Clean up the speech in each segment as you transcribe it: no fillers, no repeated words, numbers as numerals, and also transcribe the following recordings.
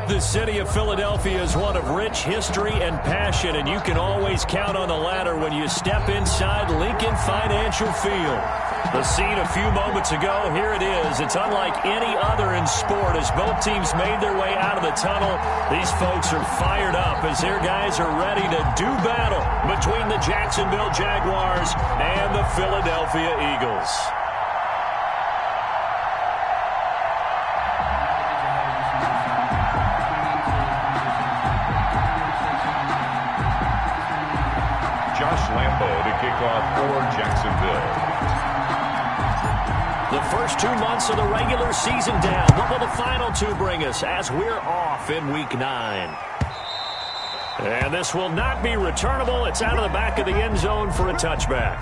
The city of Philadelphia is one of rich history and passion, and you can always count on the latter when you step inside Lincoln Financial Field. The scene a few moments ago, here it is. It's unlike any other in sport as both teams made their way out of the tunnel. These folks are fired up as their guys are ready to do battle between the Jacksonville Jaguars and the Philadelphia Eagles. Lambo to kick off for Jacksonville. The first 2 months of the regular season down. What will the final two bring us as we're off in Week 9? And this will not be returnable. It's out of the back of the end zone for a touchback.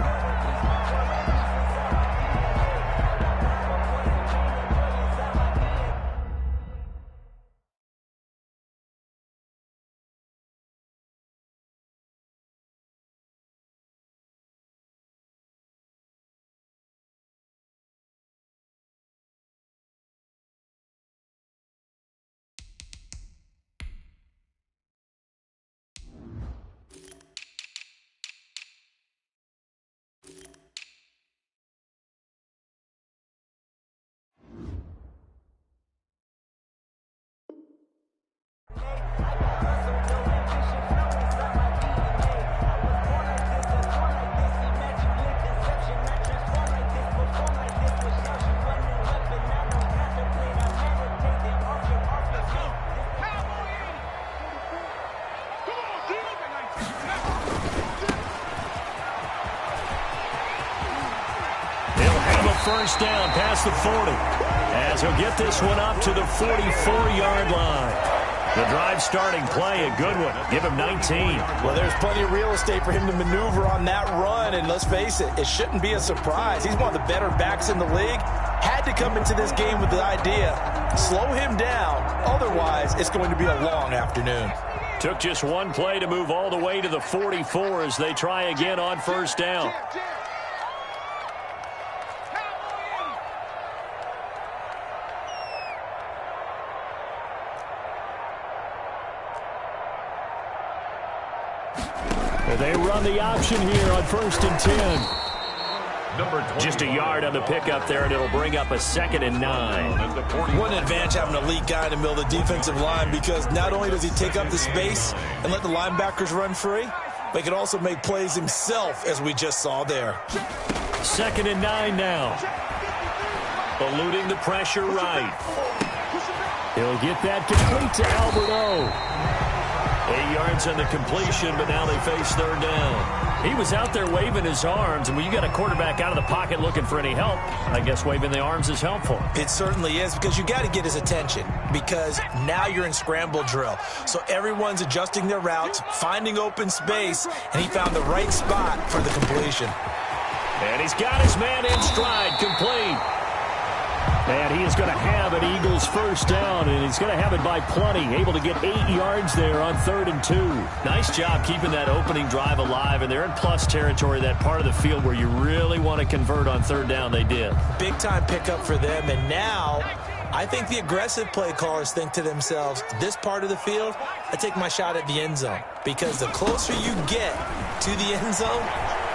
First down past the 40 as he'll get this one up to the 44-yard line. The drive starting play, a good one. Give him 19. Well, there's plenty of real estate for him to maneuver on that run, and let's face it, it shouldn't be a surprise. He's one of the better backs in the league. Had to come into this game with the idea, slow him down, otherwise it's going to be a long afternoon. Took just one play to move all the way to the 44 as they try again on first down. They run the option here on 1st and 10. Just a yard on the pickup there, and it'll bring up a 2nd and 9. What an advantage having an elite guy in the middle of the defensive line, because not only does he take up the space and let the linebackers run free, but he can also make plays himself, as we just saw there. 2nd and 9 now. Eluding the pressure right. He'll get that complete to Alberto. 8 yards on the completion, but now they face 3rd down. He was out there waving his arms, and when you got a quarterback out of the pocket looking for any help, I guess waving the arms is helpful. It certainly is, because you got to get his attention, because now you're in scramble drill. So everyone's adjusting their routes, finding open space, and he found the right spot for the completion. And he's got his man in stride, complete. And he is going to have an Eagles first down, and he's going to have it by plenty. Able to get 8 yards there on 3rd and 2. Nice job keeping that opening drive alive, and they're in plus territory, that part of the field where you really want to convert on 3rd down. They did. Big-time pickup for them, and now I think the aggressive play callers think to themselves, this part of the field, I take my shot at the end zone, because the closer you get to the end zone,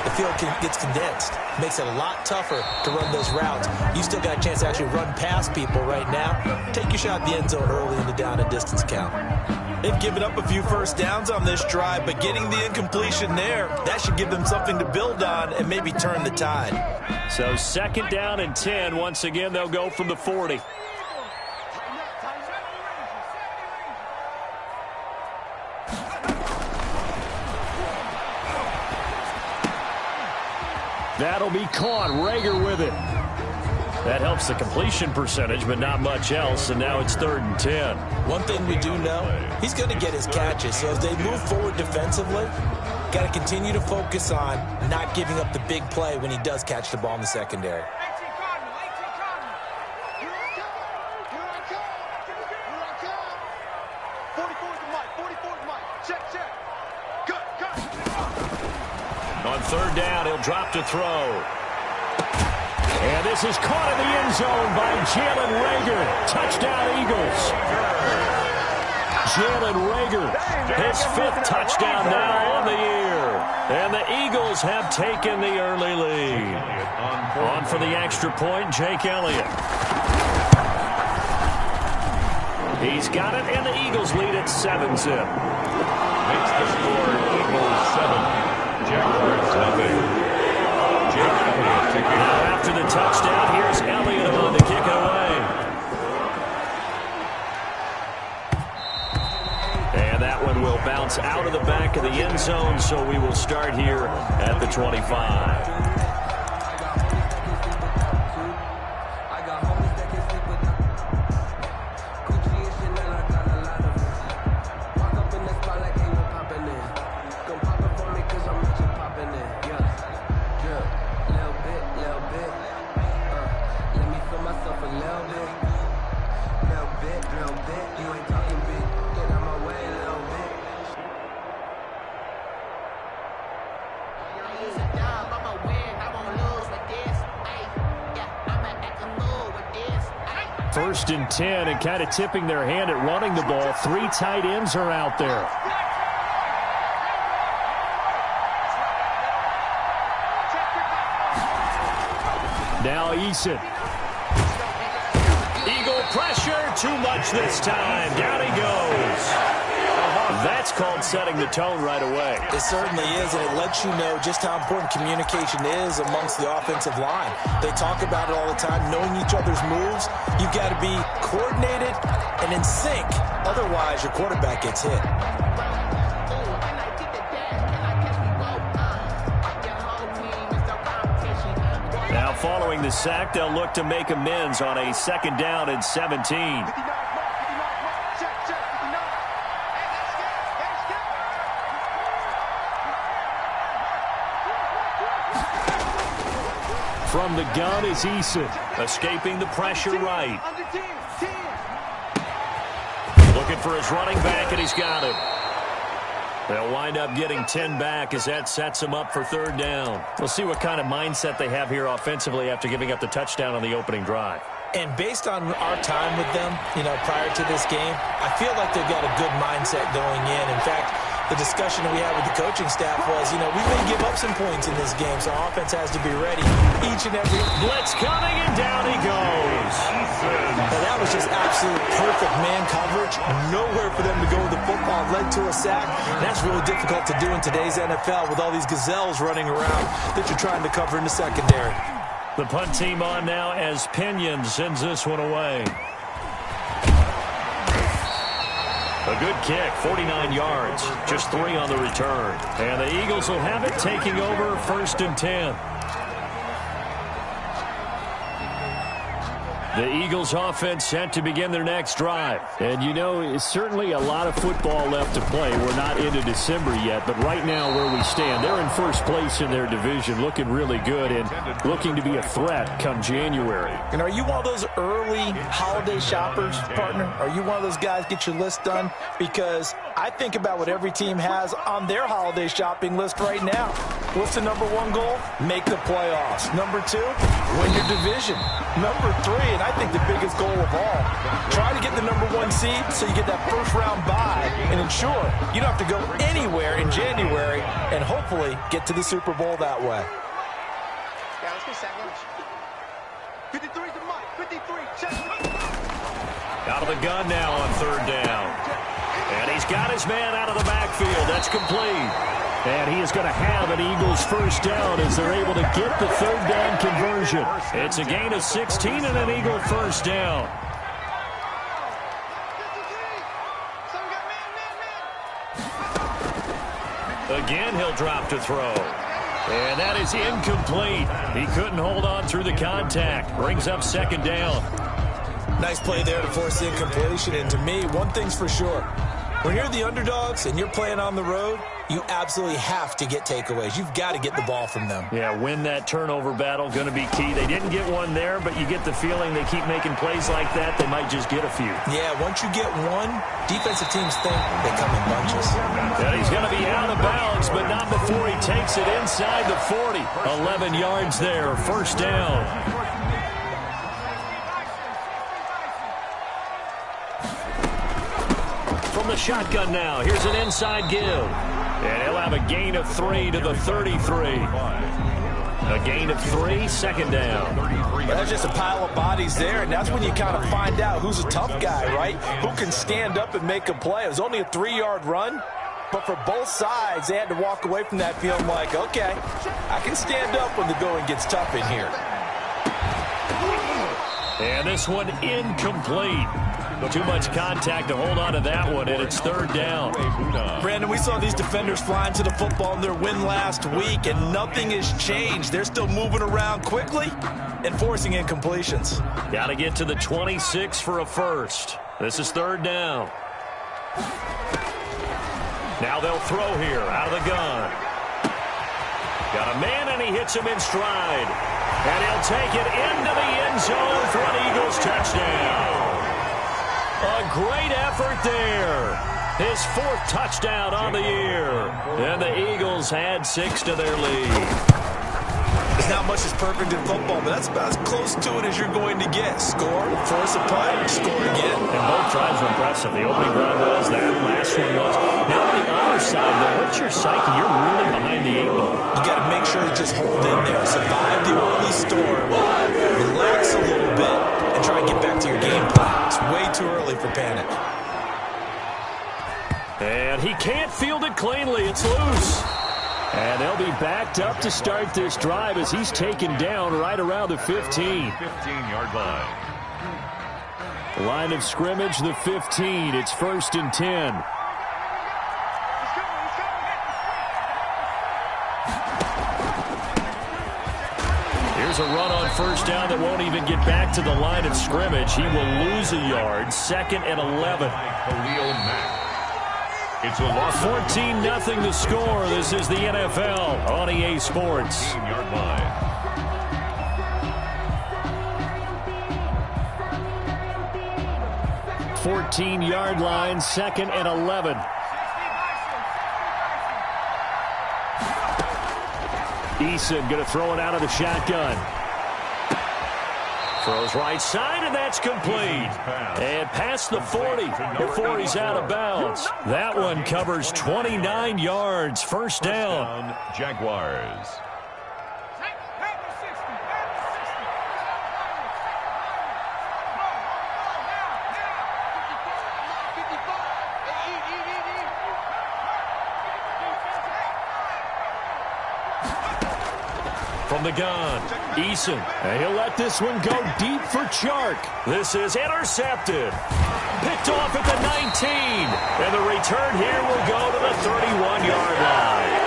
the field gets condensed. Makes it a lot tougher to run those routes. You still got a chance to actually run past people right now. Take your shot at the end zone early in the down and distance count. They've given up a few first downs on this drive, but getting the incompletion there, that should give them something to build on and maybe turn the tide. So 2nd down and 10. Once again, they'll go from the 40. That'll be caught. Rager with it. That helps the completion percentage, but not much else, and now it's 3rd and 10. One thing we do know, he's going to get his catches, so as they move forward defensively, got to continue to focus on not giving up the big play when he does catch the ball in the secondary. On 3rd down, he'll drop to throw. And this is caught in the end zone by Jalen Rager. Touchdown, Eagles. Jalen Reagor. His 5th touchdown now on the year. And the Eagles have taken the early lead. On for the extra point, Jake Elliott. He's got it, and the Eagles lead at 7-zip. Makes the score Eagles 7. Jaguars nothing. Jake Elliott taking Now after the touchdown, here's Elliott on to kick it away. And that one will bounce out of the back of the end zone, so we will start here at the 25. First and 10, and kind of tipping their hand at running the ball. 3 tight ends are out there. Now Eason. Eagle pressure, too much this time. Down he goes. That's called setting the tone right away. It certainly is, and it lets you know just how important communication is amongst the offensive line. They talk about it all the time, knowing each other's moves. You've got to be coordinated and in sync. Otherwise, your quarterback gets hit. Now following the sack, they'll look to make amends on a 2nd down and 17. From the gun is Eason, escaping the pressure right. Looking for his running back, and he's got it. They'll wind up getting 10 back as that sets him up for 3rd down. We'll see what kind of mindset they have here offensively after giving up the touchdown on the opening drive. And based on our time with them, prior to this game, I feel like they've got a good mindset going in. In fact, the discussion that we had with the coaching staff was, we may give up some points in this game, so our offense has to be ready each and every. Blitz coming, and down he goes. Well, that was just absolute perfect man coverage. Nowhere for them to go with the football. Led to a sack. That's really difficult to do in today's NFL with all these gazelles running around that you're trying to cover in the secondary. The punt team on now as Pinion sends this one away. A good kick, 49 yards, just 3 on the return. And the Eagles will have it, taking over 1st and 10. The Eagles offense set to begin their next drive. And it's certainly a lot of football left to play. We're not into December yet, but right now where we stand, they're in 1st place in their division, looking really good and looking to be a threat come January. And are you one of those early holiday shoppers, partner? Are you one of those guys get your list done? Because I think about what every team has on their holiday shopping list right now. What's the number 1 goal? Make the playoffs. Number 2, win your division. Number 3, and I think the biggest goal of all, try to get the number 1 seed so you get that 1st round bye and ensure you don't have to go anywhere in January and hopefully get to the Super Bowl that way. Yeah, let's get second. 53's the mic. 53, check. Out of the gun now on 3rd down. And he's got his man out of the backfield. That's complete. And he is going to have an Eagles 1st down as they're able to get the 3rd down conversion. It's a gain of 16 and an Eagle 1st down. Again, he'll drop to throw. And that is incomplete. He couldn't hold on through the contact. Brings up 2nd down. Nice play there to force the incompletion. And to me, one thing's for sure. When you're the underdogs and you're playing on the road, you absolutely have to get takeaways. You've got to get the ball from them. Yeah, win that turnover battle, going to be key. They didn't get one there, but you get the feeling they keep making plays like that, they might just get a few. Yeah, once you get one, defensive teams think they come in bunches. And he's going to be out of bounds, but not before he takes it inside the 40. 11 yards there, 1st down. from the shotgun now. Here's an inside give. And he'll have a gain of 3 to the 33. A gain of 3, second down. Well, that's just a pile of bodies there, and that's when you kind of find out who's a tough guy, right? Who can stand up and make a play. It was only a 3-yard run, but for both sides, they had to walk away from that feeling like, okay, I can stand up when the going gets tough in here. And this one incomplete. Too much contact to hold on to that one, and it's third down. Brandon, we saw these defenders flying to the football in their win last week, and nothing has changed. They're still moving around quickly and forcing incompletions. Got to get to the 26 for a first. This is third down. Now they'll throw here out of the gun. Got a man, and he hits him in stride. And he'll take it into the end zone for an Eagles touchdown. A great effort there. His 4th touchdown on the year. And the Eagles add 6 to their lead. There's not much that's perfect in football, but that's about as close to it as you're going to get. Score, force a punt, score again. And both drives were impressive. The opening drive was, that last one was. Now on the other side, though, what's your psyche? You're really behind the 8 ball. You got to make sure to just hold in there. Survive the early storm. Relax a little bit and try and get back to your game plan. It's way too early for panic. And he can't field it cleanly. It's loose. And they'll be backed up to start this drive as he's taken down right around the 15. 15-yard line. Line of scrimmage, the 15. It's 1st and 10. Here's a run on first down that won't even get back to the line of scrimmage. He will lose a yard. 2nd and 11. It's a loss. 14-0 the score. This is the NFL on EA Sports. 15-yard line. Fourteen-yard line, 2nd and 11. Eason going to throw it out of the shotgun. Throws right side, and that's complete. And past the 40 before he's out of bounds. That one covers 29 yards. First down. Jaguars. From the gun, Eason. And he'll let this one go deep for Chark. This is intercepted. Picked off at the 19. And the return here will go to the 31-yard line.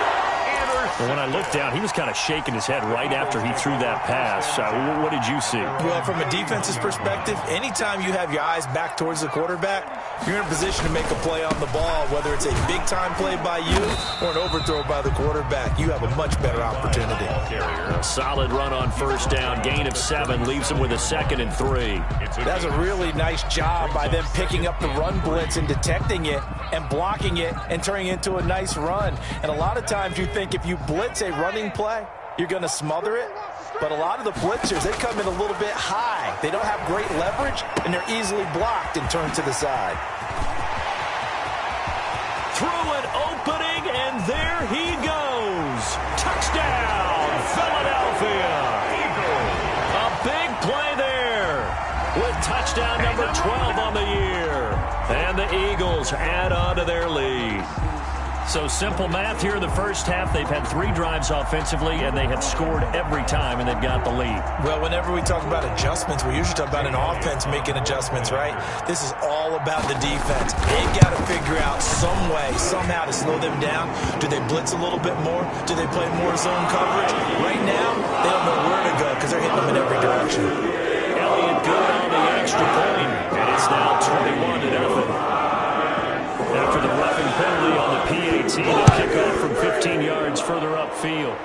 And when I looked down, he was kind of shaking his head right after he threw that pass. What did you see? Well, from a defense's perspective, anytime you have your eyes back towards the quarterback, you're in a position to make a play on the ball, whether it's a big-time play by you or an overthrow by the quarterback. You have a much better opportunity. A solid run on first down. Gain of 7 leaves him with a 2nd and 3. That's a really nice job by them picking up the run blitz and detecting it and blocking it and turning it into a nice run. And a lot of times you think if you blitz a running play, you're going to smother it. But a lot of the blitzers, they come in a little bit high. They don't have great leverage, and they're easily blocked and turned to the side. Through an opening, and there he goes. Touchdown, Philadelphia. A big play there with touchdown number 12 on the year. And the Eagles add on to their lead. So simple math here in the first half. They've had 3 drives offensively, and they have scored every time, and they've got the lead. Well, whenever we talk about adjustments, we usually talk about an offense making adjustments, right? This is all about the defense. They've got to figure out some way, somehow to slow them down. Do they blitz a little bit more? Do they play more zone coverage? Right now, they don't know where to go because they're hitting them in every direction. Elliott good on the extra point, and it's now 21-0. After the roughing penalty on the PAT, they'll kick off from 15 yards further upfield.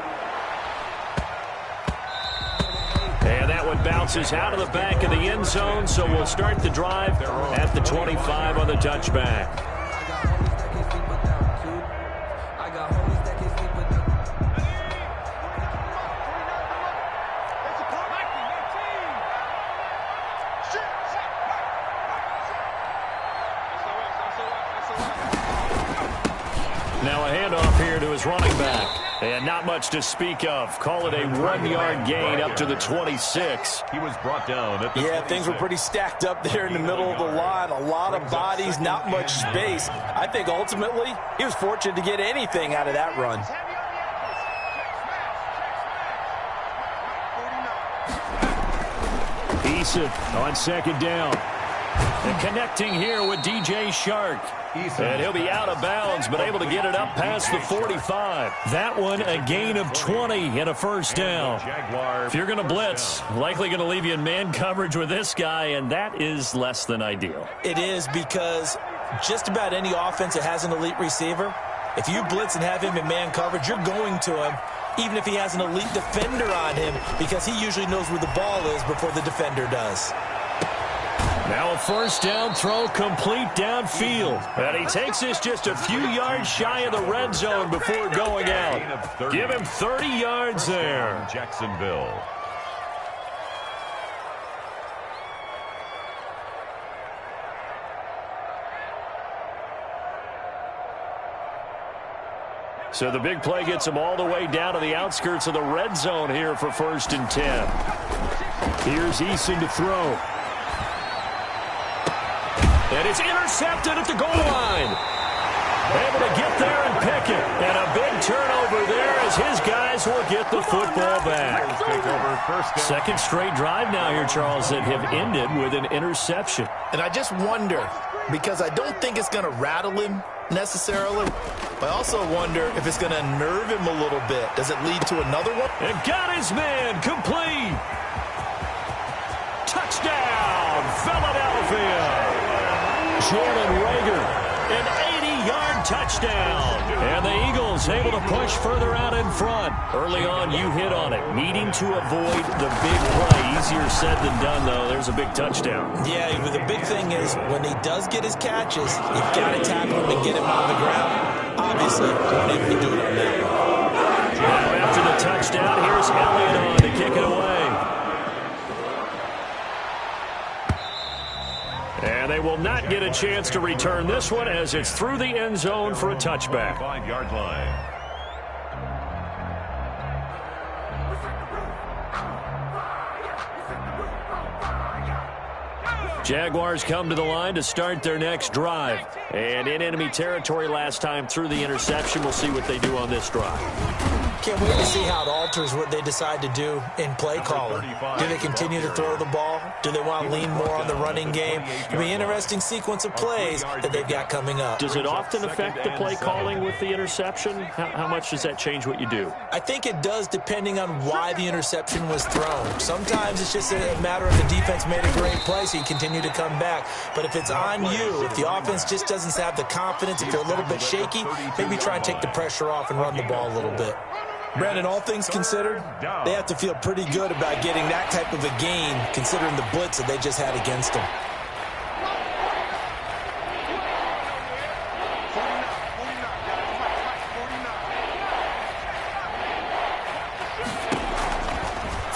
And that one bounces out of the back of the end zone, so we'll start the drive at the 25 on the touchback. Now a handoff here to his running back. And not much to speak of. Call it a 1-yard gain up to the 26. He was brought down at the 26. Things were pretty stacked up there in the middle of the line. A lot of bodies, not much space. I think ultimately he was fortunate to get anything out of that run. Eason on second down. And connecting here with DJ Shark. And he'll be out of bounds, but able to get it up past the 45. That one a gain of 20 and a first down. If you're going to blitz, likely going to leave you in man coverage with this guy, and that is less than ideal. It is, because just about any offense that has an elite receiver, if you blitz and have him in man coverage, you're going to him, even if he has an elite defender on him, because he usually knows where the ball is before the defender does. Now a first down throw complete downfield. And he takes this just a few yards shy of the red zone before going out. Give him 30 yards there. Jacksonville. So the big play gets him all the way down to the outskirts of the red zone here for 1st and 10. Here's Eason to throw. And it's intercepted at the goal line. Able to get there and pick it. And a big turnover there as his guys will get the football back. Second straight drive now here, Charles, that have ended with an interception. And I just wonder, because I don't think it's going to rattle him necessarily, but I also wonder if it's going to nerve him a little bit. Does it lead to another one? And got his man complete. Touchdown, Philadelphia. Jalen Reagor, an 80-yard touchdown. And the Eagles able to push further out in front. Early on, you hit on it. Needing to avoid the big play. Easier said than done, though. There's a big touchdown. Yeah, but the big thing is when he does get his catches, you've got to tackle him and get him on the ground. Obviously, won't able to do it on that one. Now after the touchdown, here's Elliott on to kick it away. And they will not get a chance to return this one as it's through the end zone for a touchback. 5-yard line. Jaguars come to the line to start their next drive. And in enemy territory last time through the interception. We'll see what they do on this drive. Can't wait to see how it alters what they decide to do in play calling. Do they continue to throw the ball? Do they want to lean more on the running game? It'll be an interesting sequence of plays that they've got coming up. Does it often affect the play calling with the interception? How much does that change what you do? I think it does, depending on why the interception was thrown. Sometimes it's just a matter of the defense made a great play, so you continue to come back. But if it's on you, if the offense just doesn't have the confidence, if they're a little bit shaky, maybe try and take the pressure off and run the ball a little bit. Brandon, all things considered, they have to feel pretty good about getting that type of a gain, considering the blitz that they just had against them.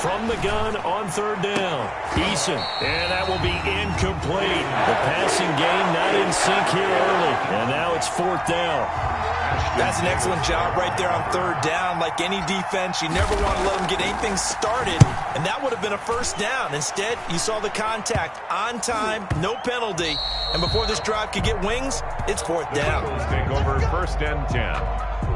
From the gun on third down, Eason, and that will be incomplete. The passing game not in sync here early, and now it's 4th down. That's an excellent job right there on third down. Like any defense, you never want to let them get anything started, and that would have been a first down. Instead, you saw the contact on time, no penalty, and before this drive could get wings, it's 4th down. Take over 1st and 10.